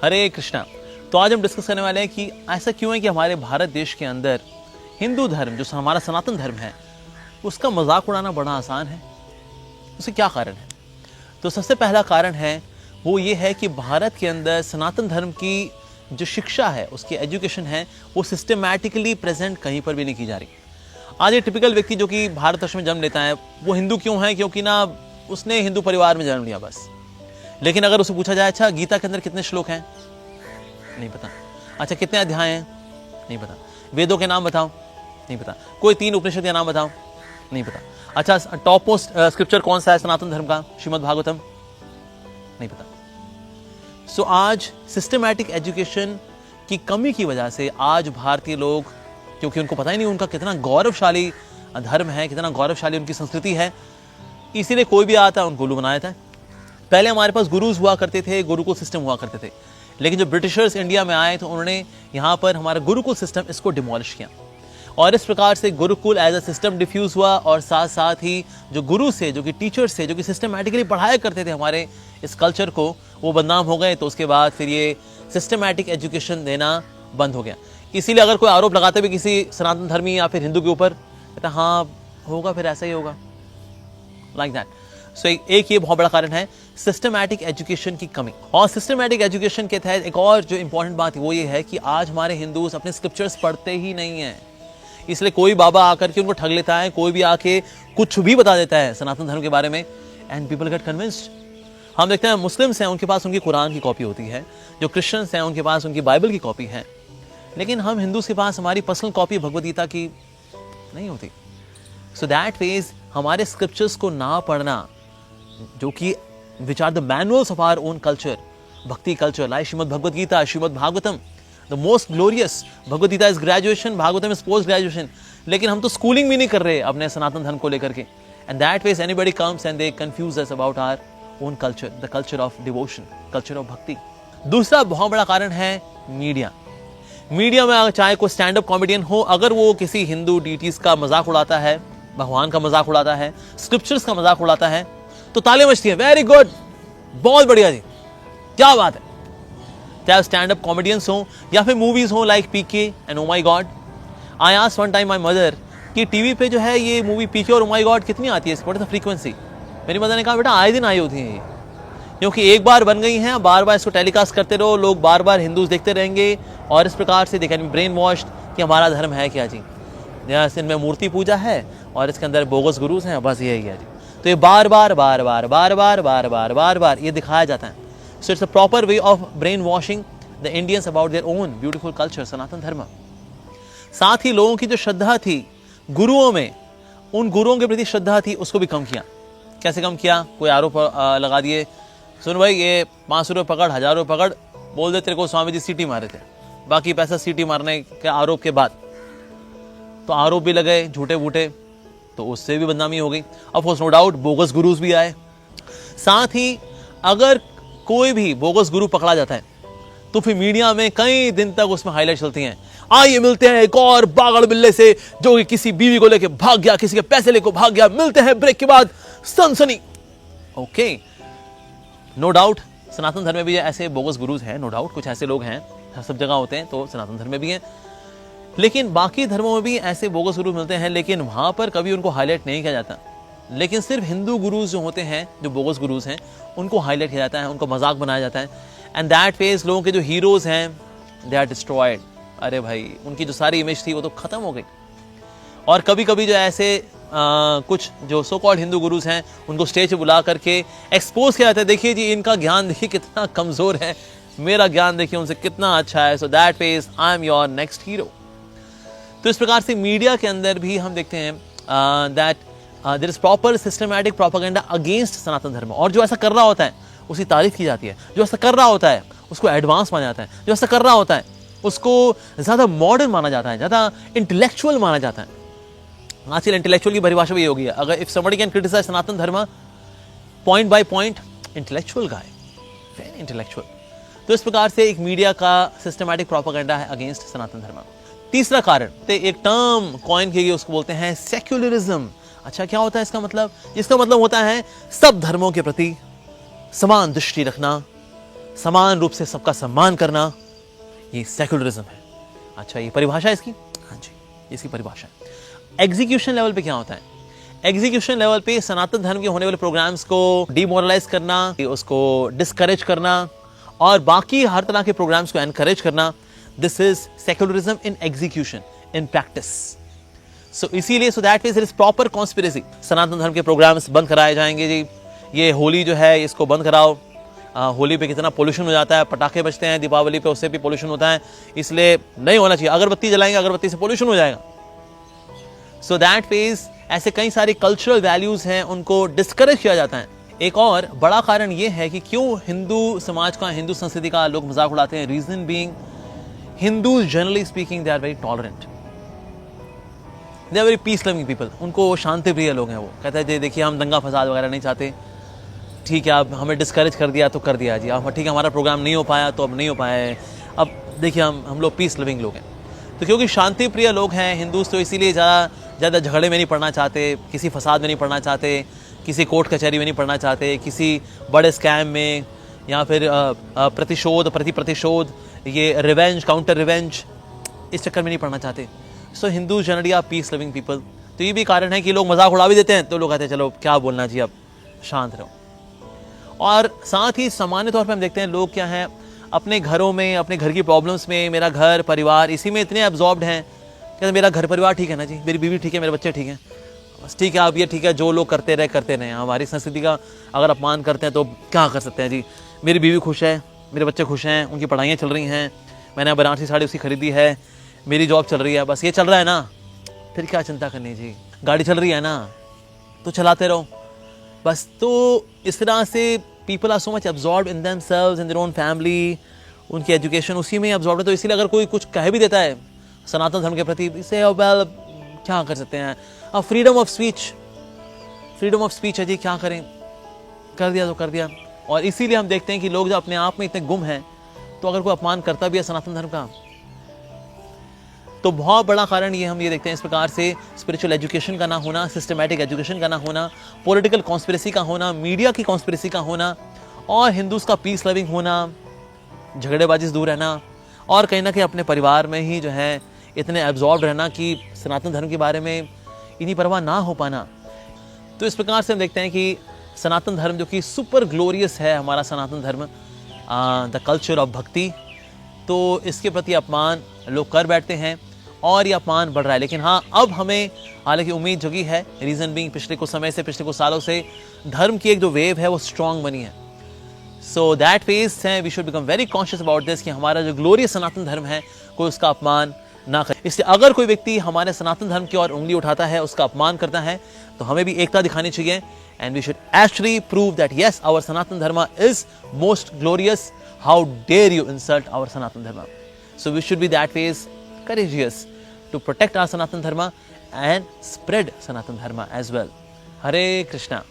हरे कृष्णा। तो आज हम डिस्कस करने वाले हैं कि ऐसा क्यों है कि हमारे भारत देश के अंदर हिंदू धर्म जो हमारा सनातन धर्म है उसका मजाक उड़ाना बड़ा आसान है। उसके क्या कारण है? तो सबसे पहला कारण है वो ये है कि भारत के अंदर सनातन धर्म की जो शिक्षा है, उसकी एजुकेशन है, वो सिस्टमैटिकली प्रेजेंट कहीं पर भी नहीं की जा रही। आज एक टिपिकल व्यक्ति जो कि भारतवर्ष में जन्म लेता है वो हिंदू क्यों है? क्योंकि ना उसने हिंदू परिवार में जन्म लिया बस। लेकिन अगर उससे पूछा जाए अच्छा गीता के अंदर कितने श्लोक हैं? नहीं पता। अच्छा कितने अध्याय हैं? नहीं पता। वेदों के नाम बताओ? नहीं पता। कोई 3 उपनिषद के नाम बताओ? नहीं पता। अच्छा टॉप मोस्ट स्क्रिप्चर कौन सा है सनातन धर्म का? श्रीमद् भागवतम? नहीं पता। सो आज सिस्टमैटिक एजुकेशन की कमी की वजह से आज भारतीय लोग, क्योंकि उनको पता ही नहीं उनका कितना गौरवशाली धर्म है, कितना गौरवशाली उनकी संस्कृति है, इसीलिए कोई भी आता है उनको गुरु बनाया था। पहले हमारे पास गुरुज हुआ करते थे, गुरुकुल सिस्टम हुआ करते थे, लेकिन जब ब्रिटिशर्स इंडिया में आए तो उन्होंने यहाँ पर हमारा गुरुकुल सिस्टम इसको डिमोलिश किया और इस प्रकार से gurukul as a system diffuse हुआ और साथ साथ ही जो गुरु से, जो कि टीचर्स से, जो कि सिस्टमैटिकली पढ़ाया करते थे हमारे इस कल्चर को, वो बदनाम हो गए। तो उसके बाद फिर ये सिस्टमैटिक एजुकेशन देना बंद हो गया। इसीलिए अगर कोई आरोप लगाते भी किसी सनातन धर्मी या फिर हिंदू के ऊपर, कहता हाँ होगा, फिर ऐसा ही होगा, लाइक दैट। सो एक ये बहुत बड़ा कारण है सिस्टमैटिक एजुकेशन की कमी। और सिस्टमैटिक एजुकेशन के तहत एक और जो इंपॉर्टेंट बात वो ये है कि आज हमारे हिंदूज अपने स्क्रिप्चर्स पढ़ते ही नहीं है। इसलिए कोई बाबा आकर के उनको ठग लेता है, कोई भी आके कुछ भी बता देता है सनातन धर्म के बारे में, एंड पीपल गेट कन्विंस्ड। हम देखते हैं मुस्लिम्स हैं, उनके पास उनकी कुरान की कॉपी होती है, जो क्रिश्चियंस हैं उनके पास उनकी बाइबल की कॉपी है, लेकिन हम हिंदूज के पास हमारी पर्सनल कॉपी भगवद गीता की नहीं होती। सो दैट मीन्स हमारे स्क्रिप्चर्स को ना पढ़ना, जो कि which are the manuals of our own culture, bhakti culture, like Shrimad Bhagavad Gita, Shrimad Bhagavatam, the most glorious. Bhagavad Gita is graduation, Bhagavatam is post graduation, लेकिन हम तो स्कूलिंग भी नहीं कर रहे अपने सनातन धर्म को लेकर के। And that ways anybody comes and they confuse us about our own culture, the culture of devotion, culture of bhakti. दूसरा बहुत बड़ा कारण है मीडिया। मीडिया में चाहे कोई स्टैंड अप कॉमेडियन हो, अगर वो किसी हिंदू डीटीज का मजाक उड़ाता है, भगवान का मजाक उड़ाता है, स्क्रिप्चर्स का मजाक उड़ाता है, तो ताली बजती है, वेरी गुड, बहुत बढ़िया जी, क्या बात है। चाहे स्टैंड अप कॉमेडियंस हो या फिर मूवीज हो like PK and oh my god. I asked one time my mother कि टीवी पे जो है ये मूवी पीके और ओ माय गॉड कितनी आती है, व्हाट इज द फ्रीक्वेंसी? मेरी मदर ने कहा बेटा आए दिन आई होती है ये, क्योंकि एक बार बन गई हैं, बार बार इसको टेलीकास्ट करते रहो, लोग बार बार हिंदूज देखते रहेंगे और इस प्रकार से they can be brain washed कि हमारा धर्म है क्या जी, इनमें मूर्ति पूजा है और इसके अंदर बोगस गुरुज हैं, बस यही है जी। तो ये बार बार बार बार बार बार बार बार बार बार ये दिखाया जाता है। So it's a proper way of brain washing the Indians about their own beautiful culture, Sanatan Dharma. साथ ही लोगों की जो श्रद्धा थी गुरुओं में, उन गुरुओं के प्रति श्रद्धा थी, उसको भी कम किया। कैसे कम किया? कोई आरोप लगा दिए, सुन भाई ये 500 रुपये पकड़, 1000 रुपये पकड़, बोल दे तेरे को स्वामी जी सीटी मारे थे, बाकी पैसा सीटी मारने के आरोप के बाद। तो आरोप भी लगे झूठे बूटे, तो उससे भी बदनामी हो गई। Of course no doubt bogus gurus भी आए। साथ ही अगर कोई भी बोगस गुरु पकड़ा जाता है तो फिर मीडिया में कई दिन तक उसमें हाईलाइट चलती हैं, आइए मिलते हैं एक और बागड़ बिल्ले से जो कि किसी बीवी को लेके भाग गया, किसी के पैसे लेकर भाग गया, मिलते हैं ब्रेक के बाद, सनसनी। ओके, नो डाउट सनातन धर्म में भी ऐसे बोगस गुरुज हैं, नो डाउट कुछ ऐसे लोग हैं, सब जगह होते हैं, तो सनातन धर्म में भी हैं। लेकिन बाकी धर्मों में भी ऐसे बोगस गुरु मिलते हैं, लेकिन वहां पर कभी उनको हाईलाइट नहीं किया जाता। लेकिन सिर्फ हिंदू गुरुज जो होते हैं, जो बोगस गुरुज हैं, उनको हाईलाइट किया जाता है, उनको मजाक बनाया जाता है। एंड दैट फेज लोगों के जो हीरोज हैं दे आर डिस्ट्रॉयड। अरे भाई उनकी जो सारी इमेज थी वो तो खत्म हो गई। और कभी कभी जो ऐसे कुछ जो सो कॉल्ड हिंदू गुरुज हैं उनको स्टेज पे बुला करके एक्सपोज किया जाता है, देखिए जी इनका ज्ञान देखिए कितना कमजोर है, मेरा ज्ञान देखिए उनसे कितना अच्छा है। So that phase I am your next hero. तो इस प्रकार से मीडिया के अंदर भी हम देखते हैं that there is proper systematic propaganda against Sanatan Dharma. और जो ऐसा कर रहा होता है उसकी तारीफ की जाती है, जो ऐसा कर रहा होता है उसको एडवांस माना जाता है, जो ऐसा कर रहा होता है उसको ज्यादा मॉडर्न माना जाता है, ज्यादा इंटेलेक्चुअल माना जाता है। आजकल इंटेलेक्चुअल की परिभाषा भी ये होगी, अगर इफ समबडी कैन क्रिटिसाइज सनातन धर्म point by point, intellectual guy, very intellectual. तो इस प्रकार से एक मीडिया का सिस्टमैटिक प्रोपेगेंडा है अगेंस्ट सनातन धर्म। तीसरा कारण, तो एक टर्म कॉइन की गई, उसको बोलते हैं सेक्युलरिज्म। अच्छा क्या होता है इसका मतलब? इसका मतलब होता है सब धर्मों के प्रति समान दृष्टि रखना, समान रूप से सबका सम्मान करना, ये सेक्युलरिज्म है। अच्छा, ये परिभाषा है इसकी? हाँ जी, इसकी परिभाषा है। एग्जीक्यूशन लेवल पे क्या होता है? एग्जीक्यूशन लेवल पे सनातन धर्म के होने वाले प्रोग्राम्स को डिमोरलाइज करना, उसको डिस्करेज करना और बाकी हर तरह के प्रोग्राम्स को एनकरेज करना, this is secularism in execution, in practice. So इसीलिए so that means it is proper conspiracy. Sanatan Dharma के प्रोग्राम्स बंद कराए जाएंगे जी, ये होली जो है इसको बंद कराओ, होली पे कितना पोल्यूशन हो जाता है, पटाखे बजते हैं, दीपावली पे उससे भी पोल्यूशन होता है, इसलिए नहीं होना चाहिए। अगरबत्ती जलाएंगे, अगरबत्ती से पोल्यूशन हो जाएगा। सो दैट मींस ऐसे कई सारे कल्चरल वैल्यूज हैं, उनको डिस्करेज किया जाता है। एक और बड़ा कारण यह है कि क्यों हिंदू समाज का, हिंदू संस्कृति का लोग मजाक उड़ाते हैं। Reason being, Hindus generally speaking they are very tolerant, they are very peace loving people. उनको शांति प्रिय लोग हैं। वो कहते हैं देखिए हम दंगा फसाद वगैरह नहीं चाहते, ठीक है आप हमें डिस्करेज कर दिया तो कर दिया जी, अब ठीक है हमारा प्रोग्राम नहीं हो पाया तो अब नहीं हो पाया है, अब देखिए हम लोग पीस लिविंग लोग हैं। तो क्योंकि शांति प्रिय लोग हैं हिंदूज, तो इसीलिए ज़्यादा झगड़े में नहीं पड़ना चाहते, किसी फसाद में नहीं पड़ना चाहते, किसी कोर्ट कचहरी में नहीं पड़ना चाहते, किसी बड़े स्कैम में, या फिर प्रतिशोध, ये रिवेंज, काउंटर रिवेंज, इस चक्कर में नहीं पड़ना चाहते। So Hindu generally are peace living people. तो ये भी कारण है कि लोग मजाक उड़ा भी देते हैं, तो लोग कहते हैं चलो क्या बोलना जी, अब शांत रहो। और साथ ही सामान्य तौर पे हम देखते हैं लोग क्या हैं, अपने घरों में, अपने घर की प्रॉब्लम्स में, मेरा घर परिवार, इसी में इतने एब्जॉर्ब्ड हैं। कहते मेरा घर परिवार ठीक है ना जी, मेरी बीवी ठीक है, मेरे बच्चे ठीक हैं, बस ठीक है, अब ये ठीक है, जो लोग करते रहे। हमारी संस्कृति का अगर अपमान करते हैं तो क्या कर सकते हैं जी। मेरी बीवी खुश है, मेरे बच्चे खुश हैं, उनकी पढ़ाइयाँ चल रही हैं, मैंने बनारसी साड़ी उसकी खरीदी है, मेरी जॉब चल रही है, बस ये चल रहा है ना, फिर क्या चिंता करनी जी। गाड़ी चल रही है ना तो चलाते रहो बस। तो इस तरह से people are so much absorbed in themselves, in their own family, उनकी एजुकेशन उसी में एब्जॉर्ब्ड है। तो इसीलिए अगर कोई कुछ कह भी देता है सनातन धर्म के प्रति, इसे वेल क्या कर सकते हैं, अब फ्रीडम ऑफ स्पीच है जी, क्या करें, कर दिया तो कर दिया। और इसीलिए हम देखते हैं कि लोग जो अपने आप में इतने गुम हैं, तो अगर कोई अपमान करता भी है सनातन धर्म का, तो बहुत बड़ा कारण ये हम ये देखते हैं इस प्रकार से स्पिरिचुअल एजुकेशन का ना होना, सिस्टमैटिक एजुकेशन का ना होना, पॉलिटिकल कॉन्स्पिरेसी का होना, मीडिया की कॉन्स्पिरेसी का होना, और हिंदूज का पीस लविंग होना, झगड़ेबाजी से दूर रहना, और कहीं ना कहीं अपने परिवार में ही जो है इतने एब्जॉर्ब रहना कि सनातन धर्म के बारे में इतनी परवाह ना हो पाना। तो इस प्रकार से हम देखते हैं कि सनातन धर्म जो कि सुपर ग्लोरियस है, हमारा सनातन धर्म, द कल्चर ऑफ भक्ति, तो इसके प्रति अपमान लोग कर बैठते हैं और ये अपमान बढ़ रहा है। लेकिन हाँ, अब हमें हालांकि उम्मीद जगी है, रीजन बीइंग पिछले कुछ समय से, पिछले कुछ सालों से धर्म की एक जो वेव है वो स्ट्रांग बनी है। सो दैट फेज है, we should become very conscious about this कि हमारा जो ग्लोरियस सनातन धर्म है कोई उसका अपमान ना करे। इसलिए अगर कोई व्यक्ति हमारे सनातन धर्म की ओर उंगली उठाता है, उसका अपमान करता है, तो हमें भी एकता दिखानी चाहिए, and we should actually prove that yes our Sanatan Dharma is most glorious, how dare you insult our Sanatan Dharma. So we should be that phase courageous to protect our Sanatan Dharma and spread Sanatan Dharma as well. Hare Krishna.